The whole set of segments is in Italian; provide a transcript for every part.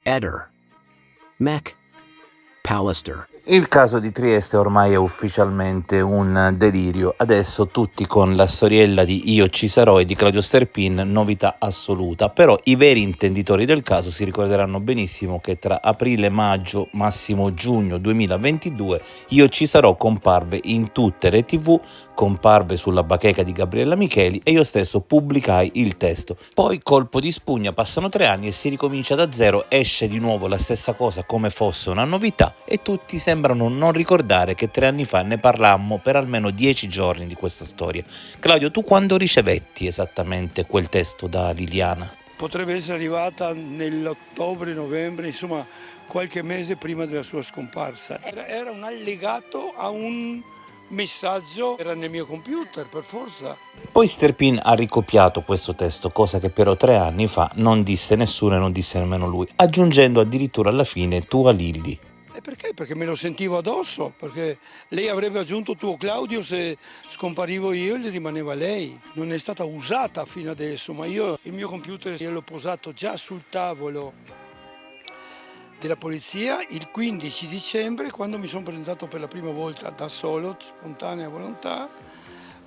Eder. Mac. Pallister. Il caso di Trieste ormai è ufficialmente un delirio, adesso tutti con la storiella di Io ci sarò e di Claudio Sterpin, novità assoluta, però i veri intenditori del caso si ricorderanno benissimo che tra aprile, maggio, massimo giugno 2022 Io ci sarò comparve in tutte le tv, comparve sulla bacheca di Gabriella Micheli e io stesso pubblicai il testo. Poi colpo di spugna, passano 3 anni e si ricomincia da zero, esce di nuovo la stessa cosa come fosse una novità e tutti sembrano non ricordare che 3 anni fa ne parlammo per almeno 10 giorni di questa storia. Claudio, tu quando ricevetti esattamente quel testo da Liliana? Potrebbe essere arrivata nell'ottobre-novembre, insomma qualche mese prima della sua scomparsa. Era un allegato a un messaggio, era nel mio computer per forza. Poi Sterpin ha ricopiato questo testo, cosa che però 3 anni fa non disse nessuno e non disse nemmeno lui, aggiungendo addirittura alla fine tua Lilli. E perché? Perché me lo sentivo addosso, perché lei avrebbe aggiunto tuo Claudio se scomparivo io e le rimaneva lei. Non è stata usata fino adesso, ma io il mio computer l'ho posato già sul tavolo della polizia il 15 dicembre, quando mi sono presentato per la prima volta da solo, spontanea volontà,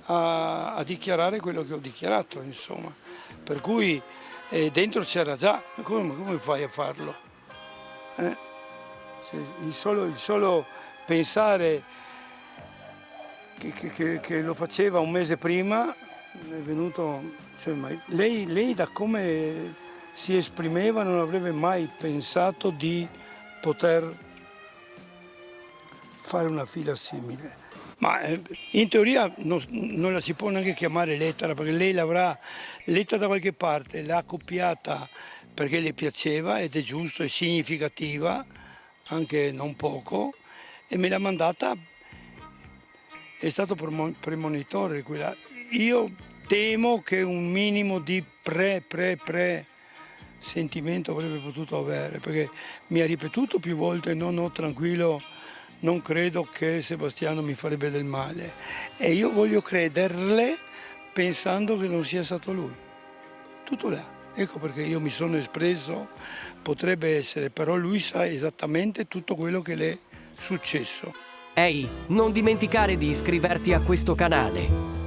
a dichiarare quello che ho dichiarato, insomma. Per cui dentro c'era già, come fai a farlo? Il solo pensare che lo faceva un mese prima è venuto, cioè, ma lei da come si esprimeva non avrebbe mai pensato di poter fare una fila simile. Ma in teoria non la si può neanche chiamare lettera, perché lei l'avrà letta da qualche parte, l'ha copiata perché le piaceva ed è giusto, è significativa, anche non poco, e me l'ha mandata, è stato premonitore quella. Io temo che un minimo di sentimento avrebbe potuto avere, perché mi ha ripetuto più volte no tranquillo, non credo che Sebastiano mi farebbe del male, e io voglio crederle pensando che non sia stato lui. Tutto là. Ecco perché io mi sono espresso, potrebbe essere, però lui sa esattamente tutto quello che le è successo. Ehi, non dimenticare di iscriverti a questo canale.